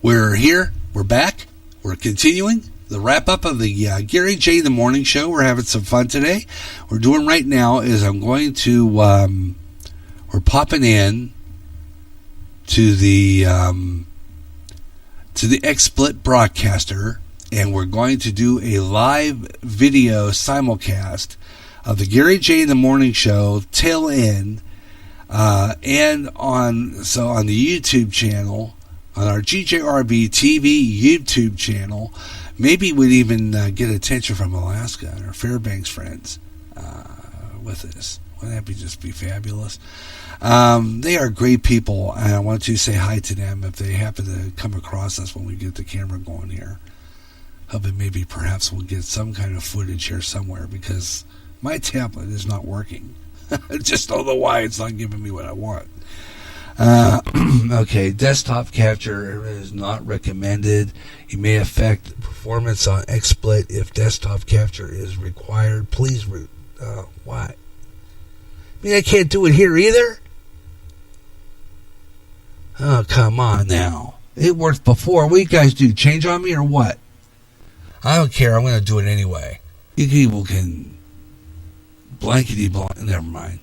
We're here. We're back. We're continuing the wrap-up of the Gary J. The Morning Show. We're having some fun today. What we're doing right now is I'm going to, we're popping in to the XSplit broadcaster, and we're going to do a live video simulcast of the Gary J. The Morning Show tail end, and on the YouTube channel, on our GJRB TV YouTube channel. Maybe we'd even get attention from Alaska and our Fairbanks friends with this. Wouldn't that just be fabulous? They are great people, and I want to say hi to them if they happen to come across us when we get the camera going here. Hoping maybe perhaps we'll get some kind of footage here somewhere, because my tablet is not working. I just don't know why it's not giving me what I want. Okay, desktop capture is not recommended. It may affect performance on XSplit if desktop capture is required. Please root. Why? I mean, I can't do it here either? Oh, come on now. It worked before. What do you guys do? Change on me or what? I don't care. I'm going to do it anyway. You people can blankety blank. Never mind.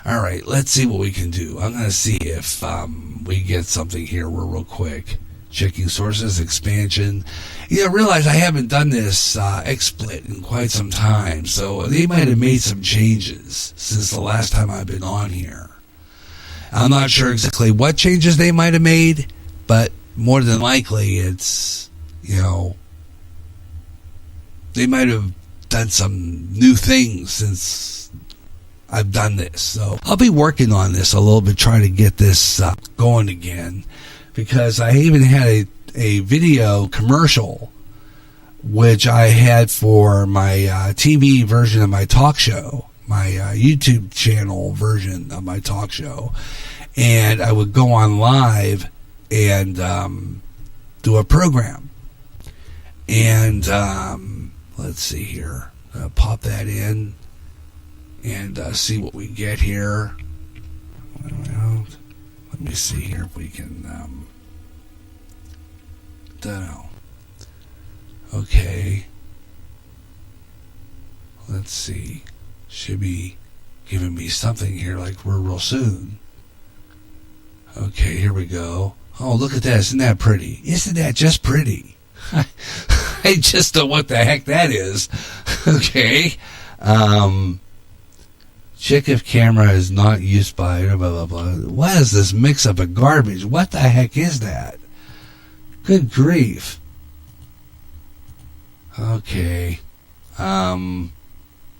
All right, let's see what we can do. I'm going to see if we get something here real quick. Checking sources, expansion. Realize I haven't done this XSplit in quite some time, so they might have made some changes since the last time I've been on here. I'm not sure exactly what changes they might have made, but more than likely it's, they might have done some new things since I've done this. So I'll be working on this a little bit, trying to get this going again, because I even had a video commercial which I had for my TV version of my talk show, my YouTube channel version of my talk show, and I would go on live and do a program. And let's see here, pop that in and see what we get here. Let me see here if we can, don't know. Okay. Let's see. Should be giving me something here like we're real soon. Okay, here we go. Oh, look at that. Isn't that pretty? Isn't that just pretty? I just don't know what the heck that is. Okay. Check if camera is not used by blah, blah, blah. What is this mix-up of garbage? What the heck is that? Good grief. Okay. Don't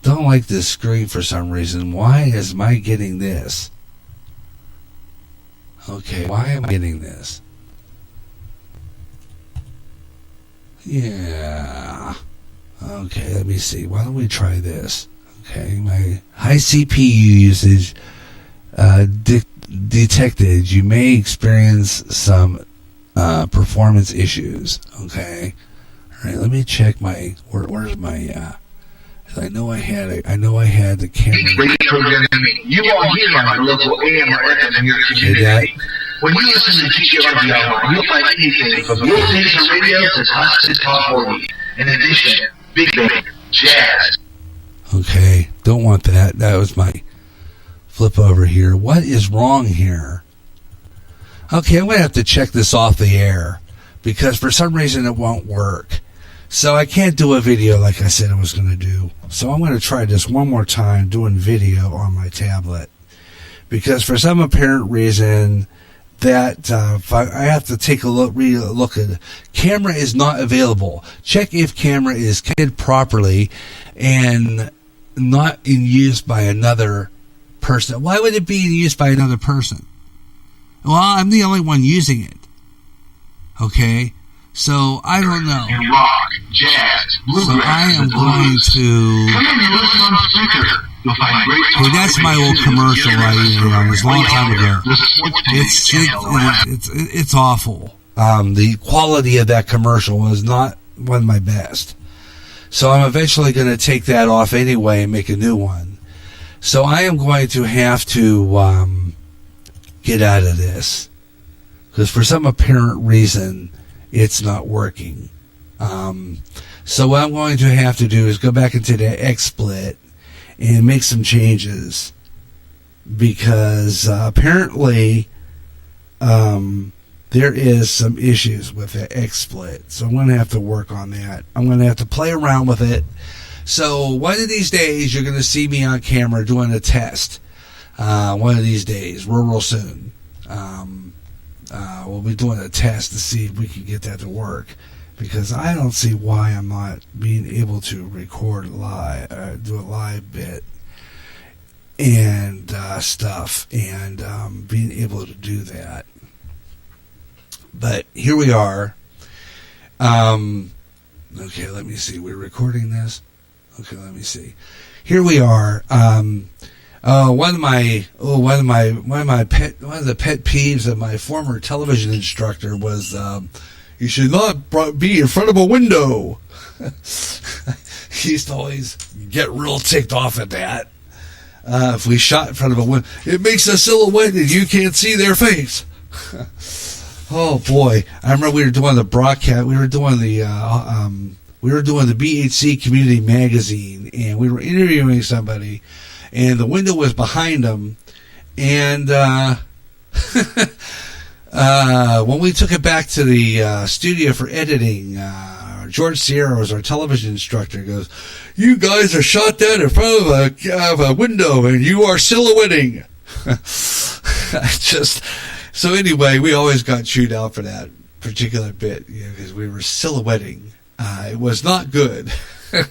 like this screen for some reason. Why is my getting this? Okay, why am I getting this? Yeah. Okay, let me see. Why don't we try this? Okay, my high CPU usage detected. You may experience some performance issues. Okay. All right, let me check my. Where's my? I know I had the camera. You won't hear on the local AM or FM in your community. When you listen to GJRB Online, you'll find anything from Will Station Radio to Constant Talk 40. In addition, Big Bang, Jazz. Okay, don't want that. That was my flip over here. What is wrong here? Okay, I'm going to have to check this off the air because for some reason it won't work. So I can't do a video like I said I was going to do. So I'm going to try this one more time doing video on my tablet because for some apparent reason that I have to take a look at it. Camera is not available. Check if camera is connected properly and not in use by another person. Why would it be in use by another person? Well, I'm the only one using it. Okay? So, I don't know. And rock, jazz, so I am going to... Come in and listen on Spreaker. You'll find great... Hey, that's my old commercial I used on this long time ago. It's awful. The quality of that commercial was not one of my best. So I'm eventually going to take that off anyway and make a new one. So I am going to have to get out of this. because for some apparent reason it's not working. So what I'm going to have to do is go back into the XSplit and make some changes, because apparently there is some issues with the XSplit. So I'm going to have to work on that. I'm going to have to play around with it. So one of these days you're going to see me on camera doing a test. One of these days, real soon. We'll be doing a test to see if we can get that to work, because I don't see why I'm not being able to record live, do a live bit and stuff, and being able to do that. But here we are. Okay, let me see. We're recording this. Okay, let me see. Here we are. One of the pet peeves of my former television instructor was, you should not be in front of a window. He used to always get real ticked off at that. If we shot in front of a window, it makes a silhouette and you can't see their face. Oh boy! I remember we were doing the broadcast. We were doing the BHC Community Magazine, and we were interviewing somebody, and the window was behind them, and when we took it back to the studio for editing, George Sierra was our television instructor. Goes, "You guys are shot down in front of a window, and you are silhouetting." So anyway, we always got chewed out for that particular bit, because we were silhouetting. It was not good. But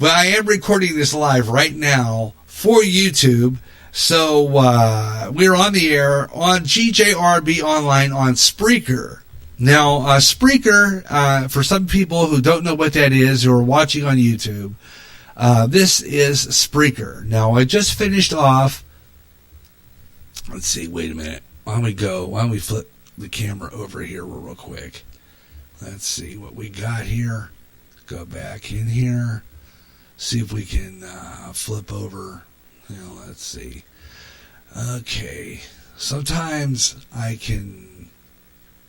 I am recording this live right now for YouTube. So we're on the air on GJRB Online on Spreaker. Now, Spreaker, for some people who don't know what that is, who are watching on YouTube, this is Spreaker. Now, I just finished off. Let's see, wait a minute. Why don't we flip the camera over here real quick. Let's see what we got here. Go back in here. See if we can flip over. Let's see. Okay. Sometimes I can...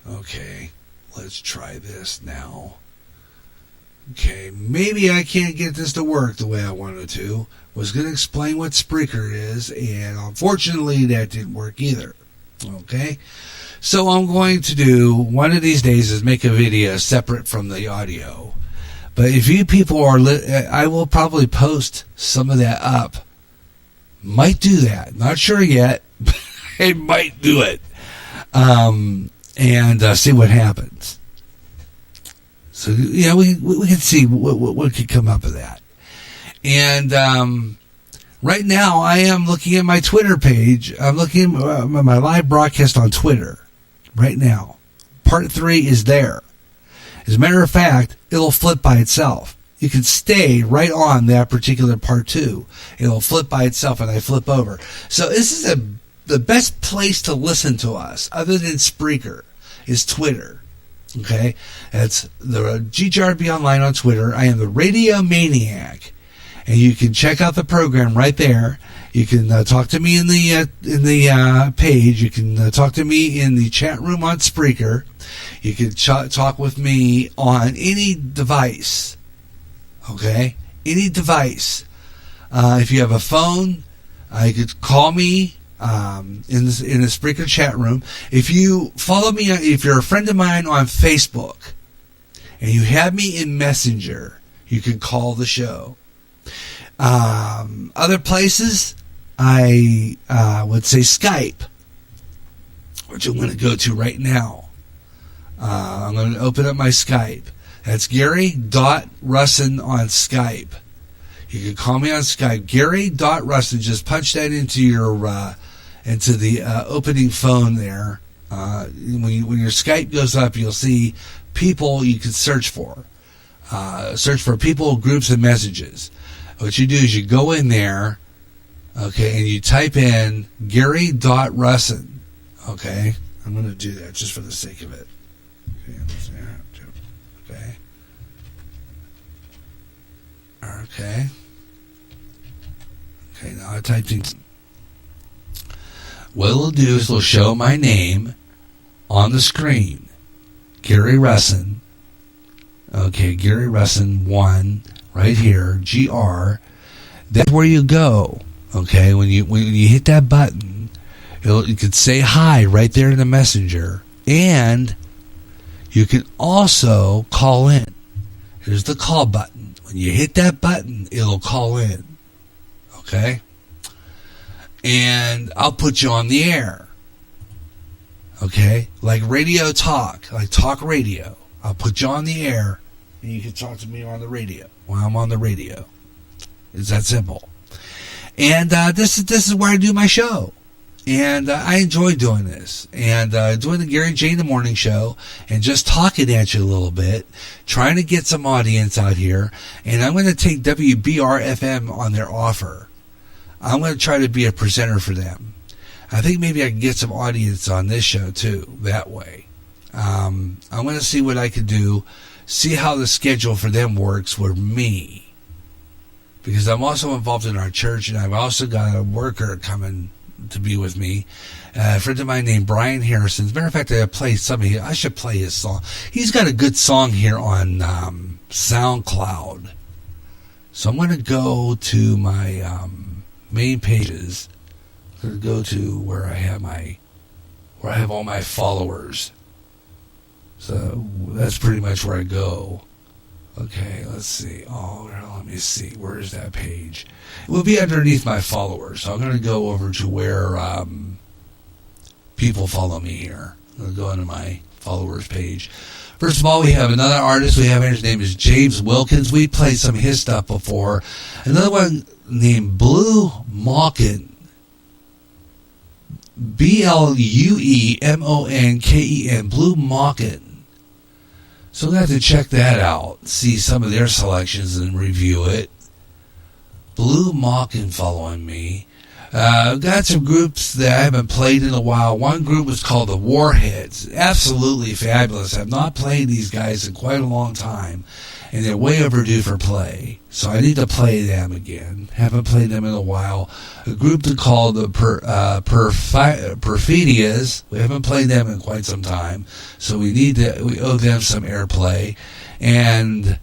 Okay. Let's try this now. Okay. Maybe I can't get this to work the way I wanted to. Was going to explain what Spreaker is, and unfortunately that didn't work either. Okay, so I'm going to do one of these days is make a video separate from the audio. But if you people are, I will probably post some of that up. Might do that. Not sure yet. But I might do it, and see what happens. So we can see what could come up of that. And right now, I am looking at my Twitter page. I'm looking at my live broadcast on Twitter right now. Part 3 is there. As a matter of fact, it'll flip by itself. You can stay right on that particular part 2. It'll flip by itself, and I flip over. So this is the best place to listen to us, other than Spreaker, is Twitter. Okay? That's the GJRB Online on Twitter. I am the Radio Maniac. And you can check out the program right there. You can talk to me in the page. You can talk to me in the chat room on Spreaker. You can talk with me on any device. Okay, any device. If you have a phone, you could call me in the Spreaker chat room. If you follow me, if you're a friend of mine on Facebook, and you have me in Messenger, you can call the show. Other places, I would say Skype, which I'm going to go to right now. I'm going to open up my Skype. That's Gary.Russin on Skype. You can call me on Skype. Gary.Russin. Just punch that into your into the opening phone there. When your Skype goes up, you'll see people you can search for. Search for people, groups, and messages. What you do is you go in there, okay, and you type in Gary.Russin. Okay, I'm going to do that just for the sake of it. Okay. Okay. Okay, now I typed in. What it'll do is it'll show my name, on the screen, Gary Russin. Okay, Gary Russin 1 right here, GR. That's where you go. Okay, when you hit that button, you can say hi right there in the messenger, and you can also call in. Here's the call button. When you hit that button, it'll call in. Okay? And I'll put you on the air. Okay? Like radio talk, like talk radio. I'll put you on the air, and you can talk to me on the radio while I'm on the radio. It's that simple. And this is where I do my show. And I enjoy doing this. And doing the Gary J in the Morning Show and just talking at you a little bit, trying to get some audience out here. And I'm going to take WBR-FM on their offer. I'm going to try to be a presenter for them. I think maybe I can get some audience on this show, too, that way. I'm going to see what I can do, see how the schedule for them works with me. Because I'm also involved in our church, and I've also got a worker coming to be with me. A friend of mine named Brian Harrison. As a matter of fact, I should play his song. He's got a good song here on SoundCloud. So I'm going to go to my main pages. I'm going to go to where I have all my followers. So that's pretty much where I go. Okay, let's see. Oh, let me see. Where is that page? It will be underneath my followers. So I'm going to go over to where people follow me here. I'm going to go into my followers page. First of all, we have another artist we have here. His name is James Wilkins. We played some of his stuff before. Another one named Blue Malkin. BLUEMONKEN. Blue Malkin. So I'm going to have to check that out, see some of their selections and review it. Blue Malkin following me. I've got some groups that I haven't played in a while. One group was called the Warheads. Absolutely fabulous. I've not played these guys in quite a long time, and they're way overdue for play. So I need to play them again. Haven't played them in a while. A group called the Perfidias. We haven't played them in quite some time, so we owe them some airplay. And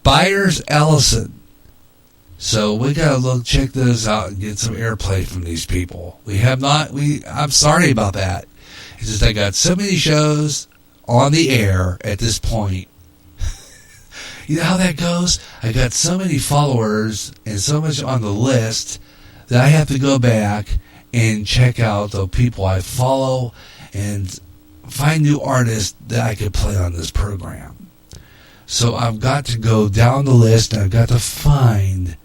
Byers Ellison. So we gotta check those out and get some airplay from these people. I'm sorry about that. It's just I got so many shows on the air at this point. You know how that goes? I got so many followers and so much on the list that I have to go back and check out the people I follow and find new artists that I could play on this program. So I've got to go down the list and I've got to find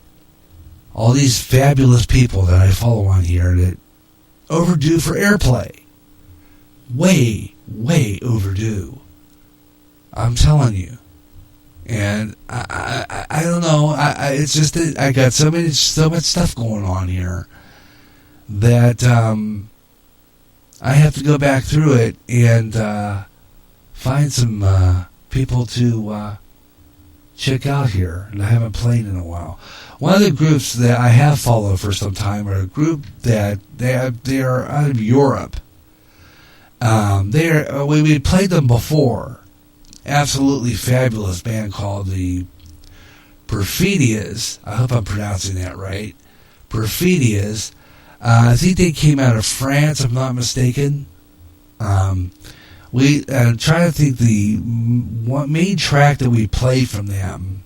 all these fabulous people that I follow on here that overdue for airplay. Way, way overdue. I'm telling you. And I don't know. It's just that I got so much stuff going on here that I have to go back through it and find some people to check out here. And I haven't played in a while. One of the groups that I have followed for some time are a group that they are out of Europe. We played them before. Absolutely fabulous band called the Perfidias. I hope I'm pronouncing that right. Perfidias. I think they came out of France, if I'm not mistaken. I'm trying to think the main track that we played from them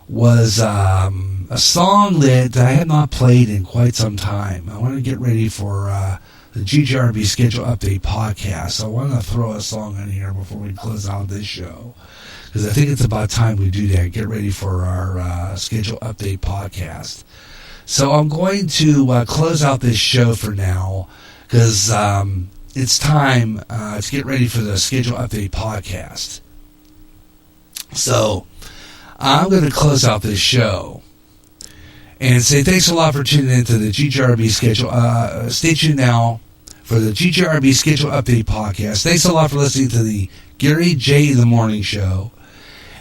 was a song that I have not played in quite some time. I want to get ready for the GGRB Schedule Update podcast. So I want to throw a song in here before we close out this show, because I think it's about time we do that. Get ready for our Schedule Update podcast. So I'm going to close out this show for now, because it's time to get ready for the Schedule Update podcast. So I'm going to close out this show and say thanks a lot for tuning into the GGRB Schedule. Stay tuned now for the GGRB Schedule Update podcast. Thanks a lot for listening to the Gary J in the Morning Show.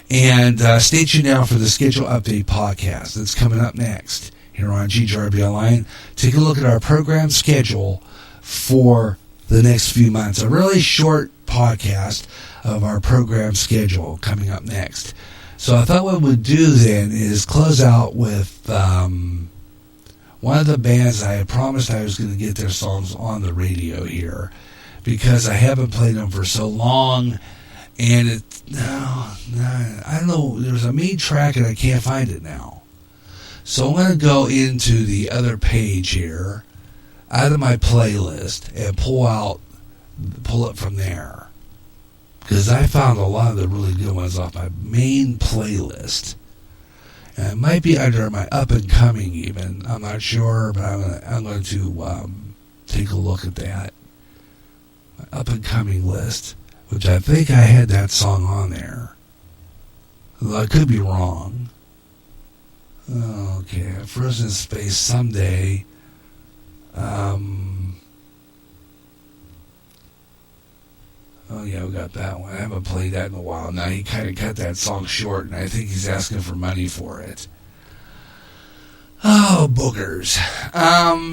And stay tuned now for the Schedule Update podcast that's coming up next here on GGRB Online. Take a look at our program schedule for the next few months. A really short podcast of our program schedule coming up next. So I thought what we'd do then is close out with one of the bands I had promised I was going to get their songs on the radio here, because I haven't played them for so long, and I don't know, there was a main track and I can't find it now. So I'm going to go into the other page here, out of my playlist, and pull it from there. Because I found a lot of the really good ones off my main playlist. And it might be under my up and coming even. I'm not sure, but I'm going to take a look at that. My up and coming list, which I think I had that song on there. Although I could be wrong. Okay, Frozen Space Someday. Oh yeah, we got that one. I haven't played that in a while. Now he kind of cut that song short, and I think he's asking for money for it. Oh, boogers.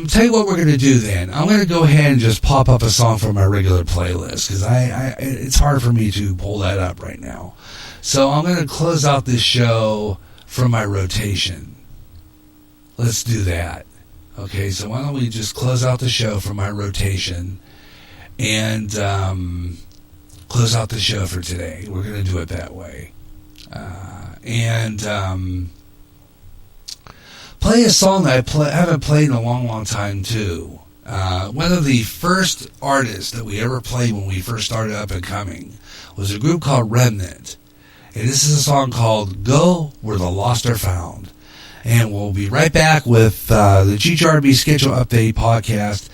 Tell you what we're going to do then. I'm going to go ahead and just pop up a song from my regular playlist, because it's hard for me to pull that up right now. So I'm going to close out this show from my rotation. Let's do that. Okay, so why don't we just close out the show from my rotation and close out the show for today. We're going to do it that way. And play a song that I haven't played in a long, long time, too. One of the first artists that we ever played when we first started up and coming was a group called Remnant. And this is a song called Go Where the Lost Are Found. And we'll be right back with the GHRB Schedule Update podcast.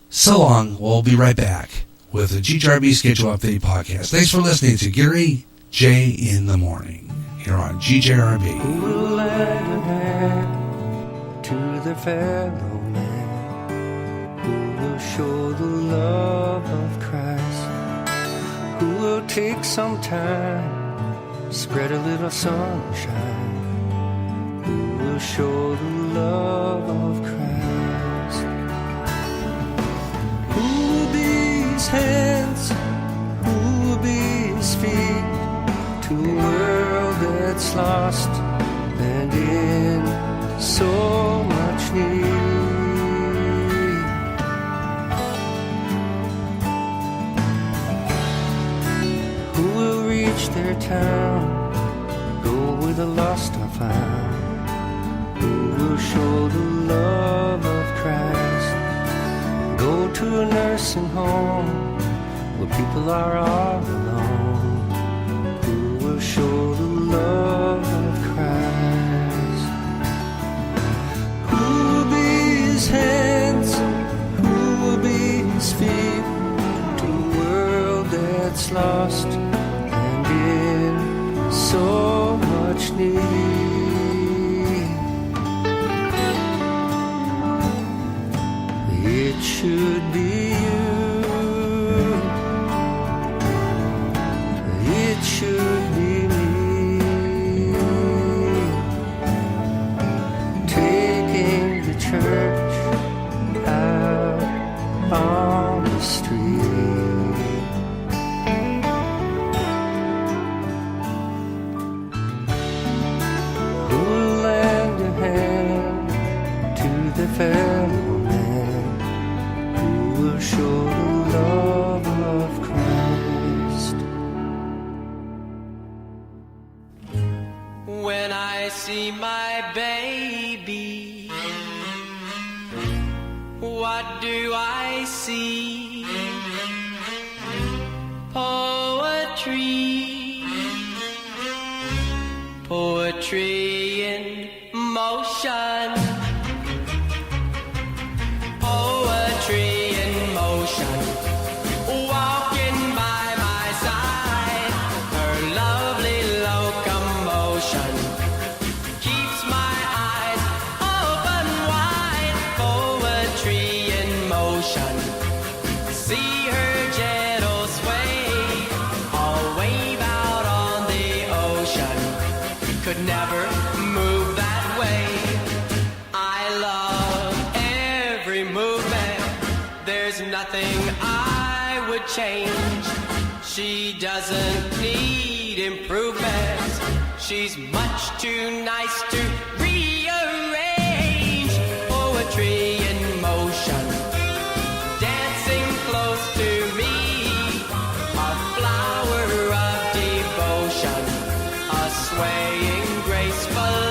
So long, we'll be right back with the GHRB Schedule Update podcast. Thanks for listening to Gary J in the Morning here on GHRB. Who will lend a hand to their fellow man? Who will show the love of Christ? Who will take some time, spread a little sunshine? Who will show the love of Christ? Who will be his hands? Who will be his feet to a world that's lost and in so much need? Who will reach their town, go where the lost are found? Who will show the love of Christ? Go to a nursing home where people are all alone. Who will show the love of Christ? Who will be his hands? Who will be his feet to a world that's lost and in so much need? It should be you. It should be me. Taking the church out on the street. Who will lend a hand to the fellow man? Who will show the love of Christ? When I see my baby, what do I see? Poetry, poetry in motion. Poetry in motion, walking by my side. Her lovely locomotion keeps my eyes open wide. Poetry in motion, see her gentle sway, all wave out on the ocean. Could never move that way. change. She doesn't need improvement. She's much too nice to rearrange. Poetry in motion, dancing close to me. A flower of devotion, a swaying gracefully.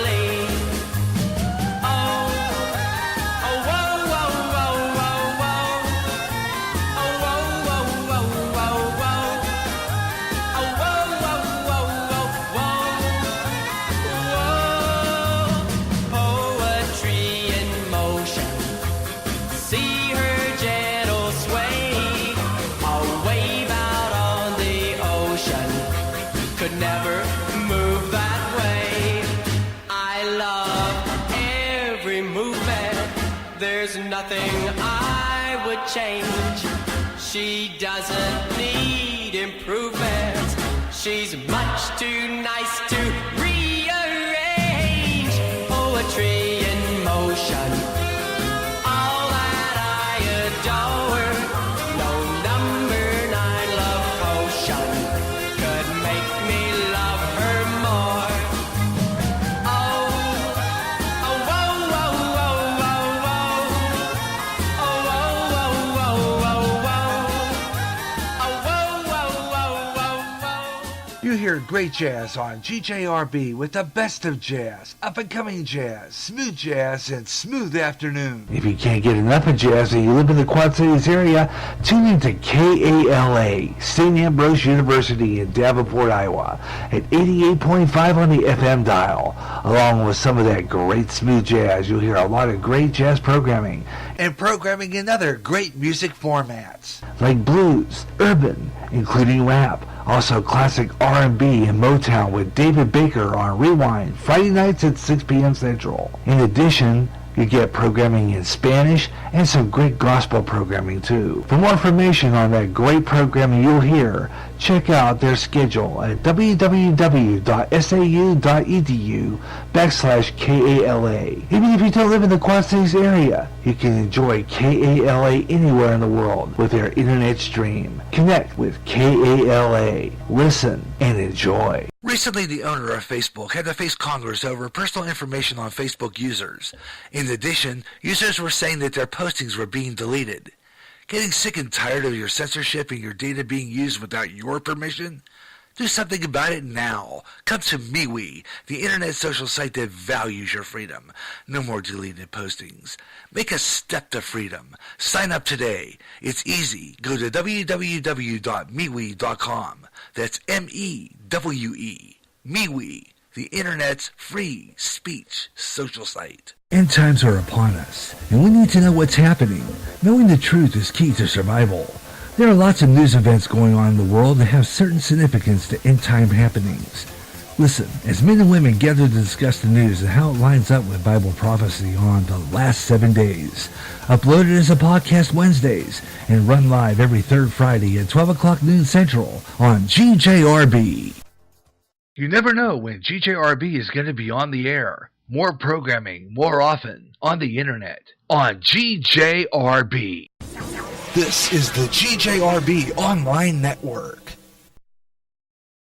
Could never move that way. I love every movement. There's nothing I would change. She doesn't need improvement. She's much too nice to rearrange. Poetry in motion, all that I adore. No number 9 love potion could make me love her more. Oh, oh, whoa, whoa, whoa, whoa, whoa. Oh, whoa, whoa, whoa, whoa, whoa. Oh, whoa, whoa, whoa, whoa, whoa. You hear great jazz on GJRB with the best of jazz, up-and-coming jazz, smooth jazz, and smooth afternoon. If you can't get enough of jazz and you live in the Quad Cities area, tune in to KALA, St. Ambrose University in Davenport, Iowa, at 88.5 on the FM dial. Along with some of that great smooth jazz, you'll hear a lot of great jazz programming, and programming in other great music formats, like blues, urban, including rap, also classic R&B and Motown with David Baker on Rewind, Friday nights at 6 p.m. Central. In addition, you get programming in Spanish and some great gospel programming too. For more information on that great programming you'll hear, check out their schedule at www.sau.edu/KALA. Even if you don't live in the Quad Cities area, you can enjoy KALA anywhere in the world with their internet stream. Connect with KALA. Listen and enjoy. Recently, the owner of Facebook had to face Congress over personal information on Facebook users. In addition, users were saying that their postings were being deleted. Getting sick and tired of your censorship and your data being used without your permission? Do something about it now. Come to MeWe, the internet social site that values your freedom. No more deleted postings. Make a step to freedom. Sign up today. It's easy. Go to www.mewe.com. That's M-E-W-E. MeWe, the internet's free speech social site. End times are upon us, and we need to know what's happening. Knowing the truth is key to survival. There are lots of news events going on in the world that have certain significance to end-time happenings. Listen, as men and women gather to discuss the news and how it lines up with Bible prophecy on the last 7 days. Uploaded as a podcast Wednesdays and run live every third Friday at 12 o'clock noon Central on GJRB. You never know when GJRB is going to be on the air. More programming, more often, on the internet, on GJRB. This is the GJRB Online Network.